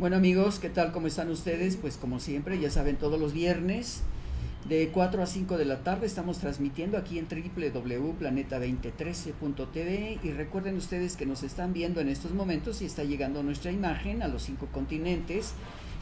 Bueno amigos, ¿qué tal? ¿Cómo están ustedes? Pues como siempre, ya saben, todos los viernes de 4 a 5 de la tarde estamos transmitiendo aquí en www.planeta2013.tv y recuerden ustedes que nos están viendo en estos momentos y está llegando nuestra imagen a los 5 continentes.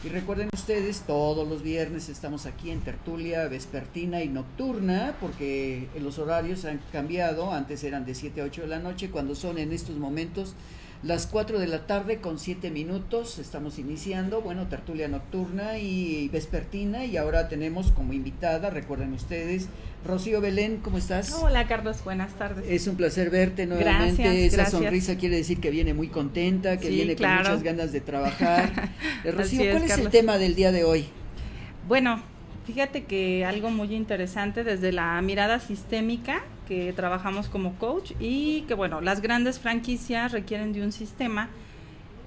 Y recuerden ustedes, todos los viernes estamos aquí en tertulia vespertina y nocturna, porque los horarios han cambiado, antes eran de 7 a 8 de la noche, cuando son en estos momentos las 4 de la tarde con 7 minutos, estamos iniciando, bueno, tertulia nocturna y vespertina, y ahora tenemos como invitada, recuerden ustedes, Rocío Belén, ¿cómo estás? Hola Carlos, buenas tardes. Es un placer verte nuevamente. Gracias, esa sonrisa quiere decir que viene muy contenta, que sí, viene claro, con muchas ganas de trabajar. Rocío, ¿cuál es Carlos, el tema del día de hoy? Bueno, fíjate que algo muy interesante desde la mirada sistémica, que trabajamos como coach, y que bueno, las grandes franquicias requieren de un sistema.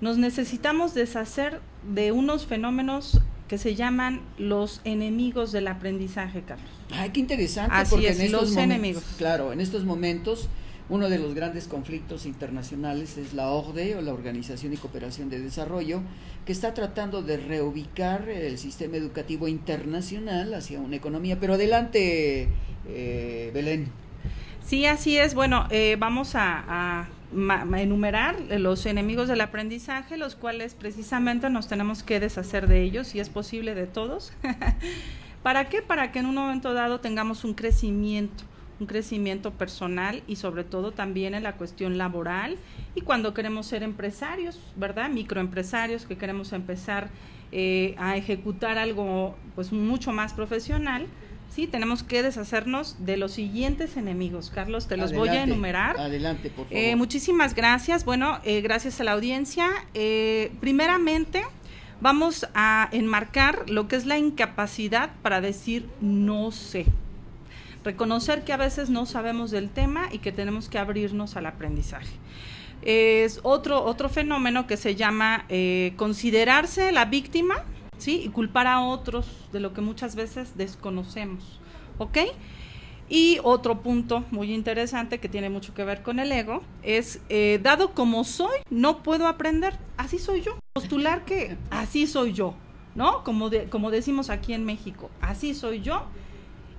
Nos necesitamos deshacer de unos fenómenos que se llaman los enemigos del aprendizaje, Carlos. Ay, qué interesante. Así porque es, en estos los enemigos. Claro, en estos momentos uno de los grandes conflictos internacionales es la OCDE, o la Organización y Cooperación de Desarrollo, que está tratando de reubicar el sistema educativo internacional hacia una economía. Pero adelante, Belén. Sí, así es. Bueno, vamos a enumerar los enemigos del aprendizaje, los cuales precisamente nos tenemos que deshacer de ellos, si es posible de todos. ¿Para qué? Para que en un momento dado tengamos un crecimiento personal y sobre todo también en la cuestión laboral, y cuando queremos ser empresarios, ¿verdad? Microempresarios que queremos empezar a ejecutar algo pues mucho más profesional. Sí, tenemos que deshacernos de los siguientes enemigos. Carlos, te los voy a enumerar. Adelante, por favor. Muchísimas gracias. Bueno, gracias a la audiencia. Primeramente, vamos a enmarcar lo que es la incapacidad para decir no sé. Reconocer que a veces no sabemos del tema y que tenemos que abrirnos al aprendizaje. Es otro fenómeno que se llama considerarse la víctima, ¿sí? Y culpar a otros de lo que muchas veces desconocemos, ¿ok? Y otro punto muy interesante que tiene mucho que ver con el ego es, dado como soy, no puedo aprender, así soy yo. Postular que así soy yo, ¿no? Como decimos aquí en México, así soy yo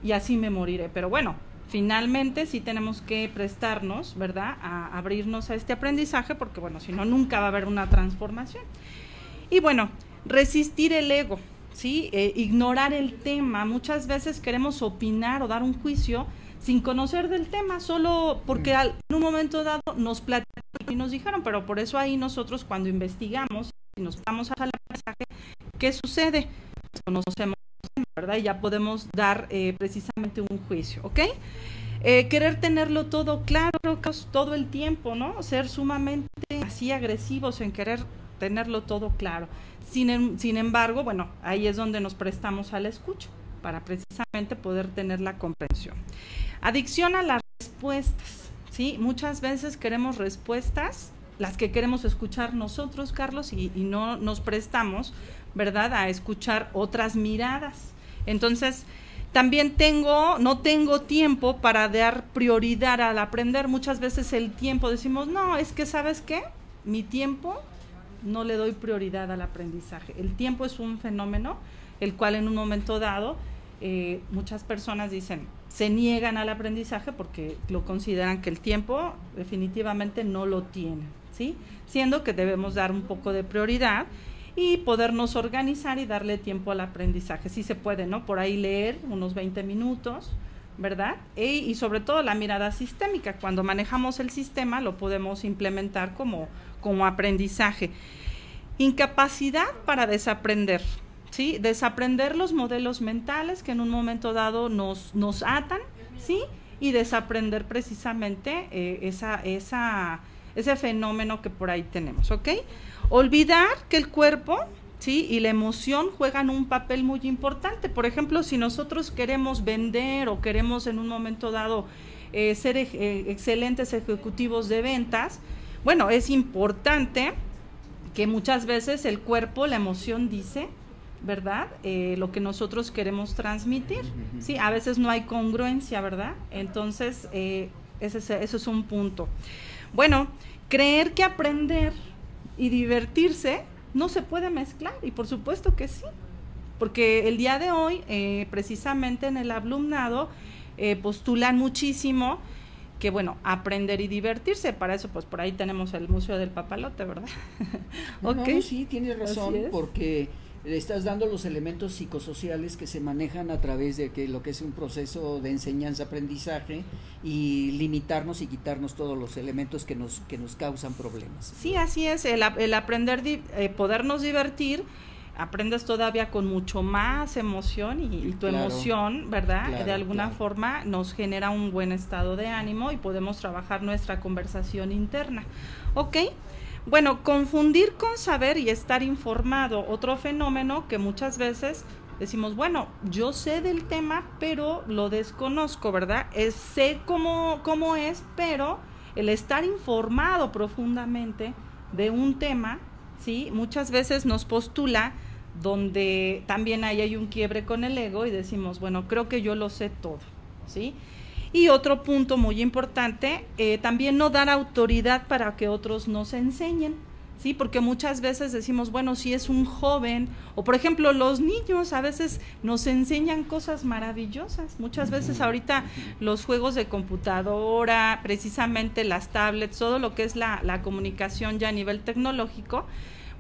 y así me moriré. Pero bueno, finalmente sí tenemos que prestarnos, ¿verdad?, a abrirnos a este aprendizaje, porque bueno, si no, nunca va a haber una transformación. Y bueno, resistir el ego, ¿sí? Ignorar el tema. Muchas veces queremos opinar o dar un juicio sin conocer del tema, solo porque en un momento dado nos platicaron y nos dijeron, pero por eso ahí nosotros cuando investigamos y nos vamos al aprendizaje, ¿qué sucede? Pues conocemos, ¿verdad? Y ya podemos dar precisamente un juicio, ¿ok? Querer tenerlo todo claro todo el tiempo, ¿no? Ser sumamente así agresivos en querer tenerlo todo claro. Sin embargo, bueno, ahí es donde nos prestamos a la escucha, para precisamente poder tener la comprensión. Adicción a las respuestas, ¿sí? Muchas veces queremos respuestas, las que queremos escuchar nosotros, Carlos, y no nos prestamos, ¿verdad?, a escuchar otras miradas. Entonces, también no tengo tiempo para dar prioridad al aprender. Muchas veces el tiempo, decimos, no, es que ¿sabes qué? Mi tiempo no le doy prioridad al aprendizaje. El tiempo es un fenómeno el cual en un momento dado muchas personas se niegan al aprendizaje porque lo consideran que el tiempo definitivamente no lo tienen, ¿sí? Siendo que debemos dar un poco de prioridad y podernos organizar y darle tiempo al aprendizaje. Sí se puede, ¿no? Por ahí leer unos 20 minutos, ¿verdad? Y sobre todo la mirada sistémica. Cuando manejamos el sistema lo podemos implementar como aprendizaje. Incapacidad para desaprender, ¿sí? Desaprender los modelos mentales que en un momento dado nos atan, ¿sí? Y desaprender precisamente ese fenómeno que por ahí tenemos, ¿ok? Olvidar que el cuerpo, ¿sí?, y la emoción juegan un papel muy importante. Por ejemplo, si nosotros queremos vender o queremos en un momento dado ser excelentes ejecutivos de ventas, bueno, es importante que muchas veces el cuerpo, la emoción dice, ¿verdad?, lo que nosotros queremos transmitir, ¿sí? A veces no hay congruencia, ¿verdad? Entonces, ese es un punto. Bueno, creer que aprender y divertirse no se puede mezclar, y por supuesto que sí, porque el día de hoy, precisamente en el alumnado, postulan muchísimo que, bueno, aprender y divertirse. Para eso, pues por ahí tenemos el Museo del Papalote, ¿verdad? Okay. No, sí, tienes razón, porque le estás dando los elementos psicosociales que se manejan a través de lo que es un proceso de enseñanza-aprendizaje, y limitarnos y quitarnos todos los elementos que nos causan problemas. Sí, así es, el aprender, podernos divertir. Aprendes todavía con mucho más emoción, y tu emoción, ¿verdad? De alguna forma nos genera un buen estado de ánimo y podemos trabajar nuestra conversación interna. ¿Ok? Bueno, confundir con saber y estar informado, otro fenómeno que muchas veces decimos, bueno, yo sé del tema, pero lo desconozco, ¿verdad? Sé cómo es, pero el estar informado profundamente de un tema, ¿sí? Muchas veces nos postula donde también hay un quiebre con el ego y decimos, bueno, creo que yo lo sé todo, ¿sí? Y otro punto muy importante, también no dar autoridad para que otros nos enseñen, ¿sí? Porque muchas veces decimos, bueno, si es un joven, o por ejemplo los niños a veces nos enseñan cosas maravillosas. Muchas veces ahorita los juegos de computadora, precisamente las tablets, todo lo que es la comunicación ya a nivel tecnológico,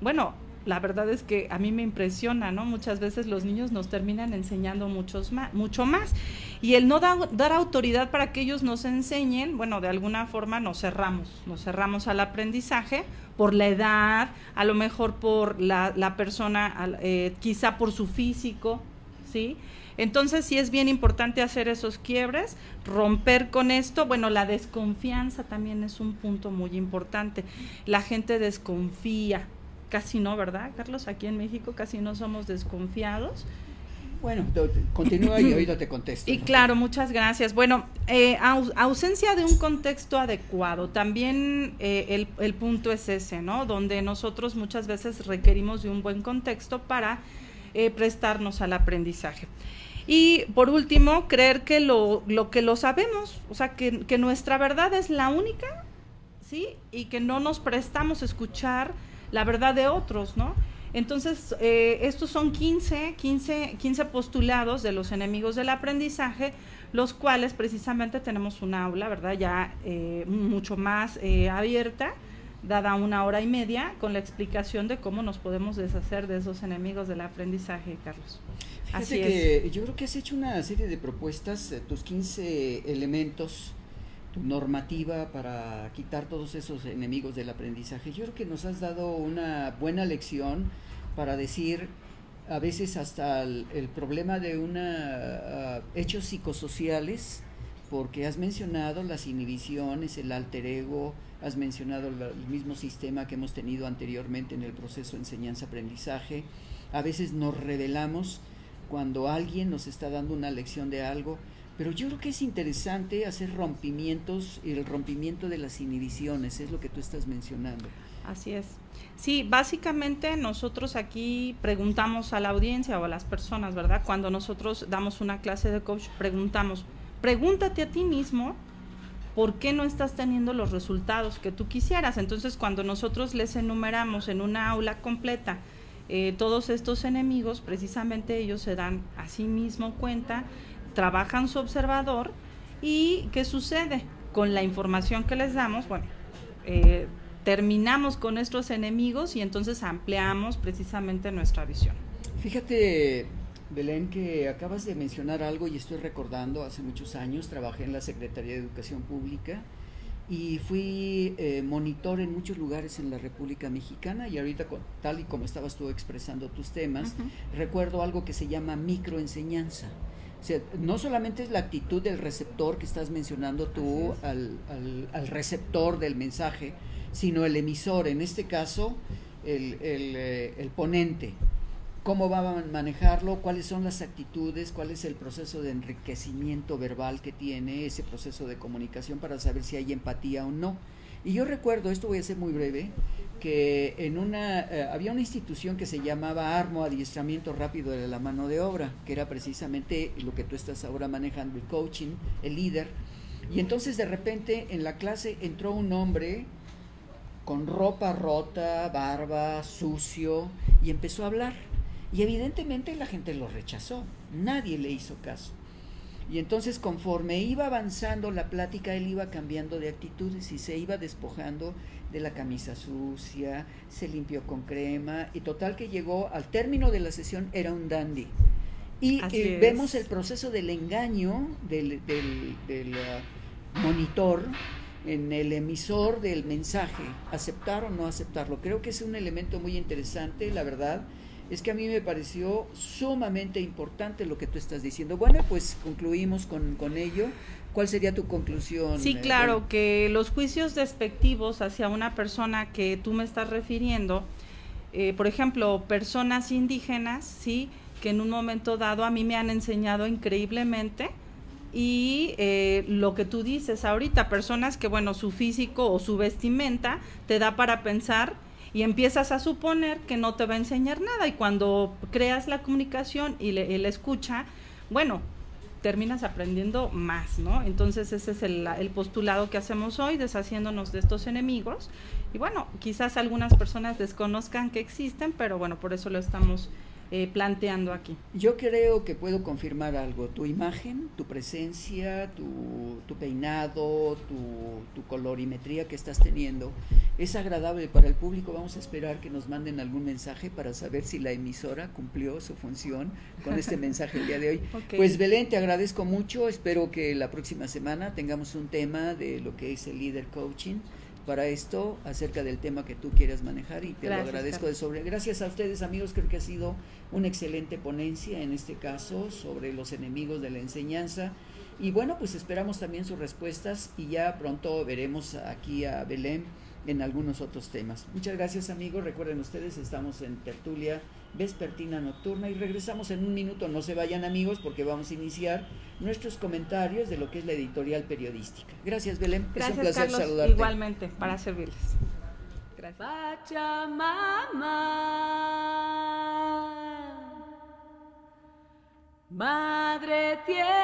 bueno, la verdad es que a mí me impresiona, ¿no? Muchas veces los niños nos terminan enseñando mucho más. Y el no dar autoridad para que ellos nos enseñen, bueno, de alguna forma nos cerramos al aprendizaje por la edad, a lo mejor por la persona, quizá por su físico, ¿sí? Entonces sí es bien importante hacer esos quiebres, romper con esto. Bueno, la desconfianza también es un punto muy importante. La gente desconfía. Casi no, ¿verdad, Carlos? Aquí en México casi no somos desconfiados. Bueno, continúa y ahorita te contesto. Y claro, muchas gracias. Bueno, ausencia de un contexto adecuado. También el punto es ese, ¿no? Donde nosotros muchas veces requerimos de un buen contexto para prestarnos al aprendizaje. Y por último, creer que lo que lo sabemos, o sea, que nuestra verdad es la única, ¿sí? Y que no nos prestamos a escuchar la verdad de otros, ¿no? Entonces, estos son 15 postulados de los enemigos del aprendizaje, los cuales precisamente tenemos un aula, ¿verdad? Ya mucho más abierta, dada 1 hora y media, con la explicación de cómo nos podemos deshacer de esos enemigos del aprendizaje, Carlos. Fíjate así que yo creo que has hecho una serie de propuestas, tus 15 elementos, tu normativa para quitar todos esos enemigos del aprendizaje. Yo creo que nos has dado una buena lección para decir, a veces hasta el problema de hechos psicosociales, porque has mencionado las inhibiciones, el alter ego, has mencionado el mismo sistema que hemos tenido anteriormente en el proceso de enseñanza-aprendizaje. A veces nos rebelamos cuando alguien nos está dando una lección de algo, pero yo creo que es interesante hacer rompimientos, y el rompimiento de las inhibiciones, es lo que tú estás mencionando. Así es. Sí, básicamente nosotros aquí preguntamos a la audiencia o a las personas, ¿verdad? Cuando nosotros damos una clase de coach, pregúntate a ti mismo por qué no estás teniendo los resultados que tú quisieras. Entonces, cuando nosotros les enumeramos en una aula completa todos estos enemigos, precisamente ellos se dan a sí mismo cuenta, trabajan su observador. ¿Y qué sucede? Con la información que les damos, bueno, terminamos con nuestros enemigos y entonces ampliamos precisamente nuestra visión. Fíjate, Belén, que acabas de mencionar algo y estoy recordando, hace muchos años trabajé en la Secretaría de Educación Pública y fui monitor en muchos lugares en la República Mexicana, y ahorita, tal y como estabas tú expresando tus temas, recuerdo algo que se llama microenseñanza. O sea, no solamente es la actitud del receptor que estás mencionando tú al receptor del mensaje, sino el emisor, en este caso el ponente. ¿Cómo va a manejarlo? ¿Cuáles son las actitudes? ¿Cuál es el proceso de enriquecimiento verbal que tiene ese proceso de comunicación para saber si hay empatía o no? Y yo recuerdo, esto voy a ser muy breve, que había una institución que se llamaba ARMO, Adiestramiento Rápido de la Mano de Obra, que era precisamente lo que tú estás ahora manejando, el coaching, el líder. Y entonces de repente en la clase entró un hombre con ropa rota, barba, sucio, y empezó a hablar. Y evidentemente la gente lo rechazó, nadie le hizo caso. Y entonces conforme iba avanzando la plática, él iba cambiando de actitudes y se iba despojando de la camisa sucia, se limpió con crema, y total que llegó al término de la sesión, era un dandy. Y vemos el proceso del engaño del monitor en el emisor del mensaje, aceptar o no aceptarlo. Creo que es un elemento muy interesante, la verdad es que a mí me pareció sumamente importante lo que tú estás diciendo. Bueno, pues concluimos con ello. ¿Cuál sería tu conclusión? Sí, claro, que los juicios despectivos hacia una persona que tú me estás refiriendo, por ejemplo, personas indígenas, sí, que en un momento dado a mí me han enseñado increíblemente, y lo que tú dices ahorita, personas que, bueno, su físico o su vestimenta te da para pensar y empiezas a suponer que no te va a enseñar nada, y cuando creas la comunicación y la escucha, bueno, terminas aprendiendo más, ¿no? Entonces ese es el postulado que hacemos hoy, deshaciéndonos de estos enemigos, y bueno, quizás algunas personas desconozcan que existen, pero bueno, por eso lo estamos planteando aquí. Yo creo que puedo confirmar algo: tu imagen, tu presencia, tu peinado, tu colorimetría que estás teniendo es agradable para el público. Vamos a esperar que nos manden algún mensaje para saber si la emisora cumplió su función con este mensaje el día de hoy. Okay. Pues Belén, te agradezco mucho, espero que la próxima semana tengamos un tema de lo que es el líder coaching para esto, acerca del tema que tú quieras manejar, y te lo agradezco de sobre. Gracias a ustedes, amigos, creo que ha sido una excelente ponencia en este caso sobre los enemigos de la enseñanza, y bueno, pues esperamos también sus respuestas, y ya pronto veremos aquí a Belén en algunos otros temas. Muchas gracias, amigos. Recuerden ustedes, estamos en Tertulia Vespertina Nocturna y regresamos en un minuto. No se vayan, amigos, porque vamos a iniciar nuestros comentarios de lo que es la editorial periodística. Gracias, Belén. Gracias, es un placer, Carlos, saludarte. Igualmente, para servirles. Gracias. Pachamama, Madre Tierra.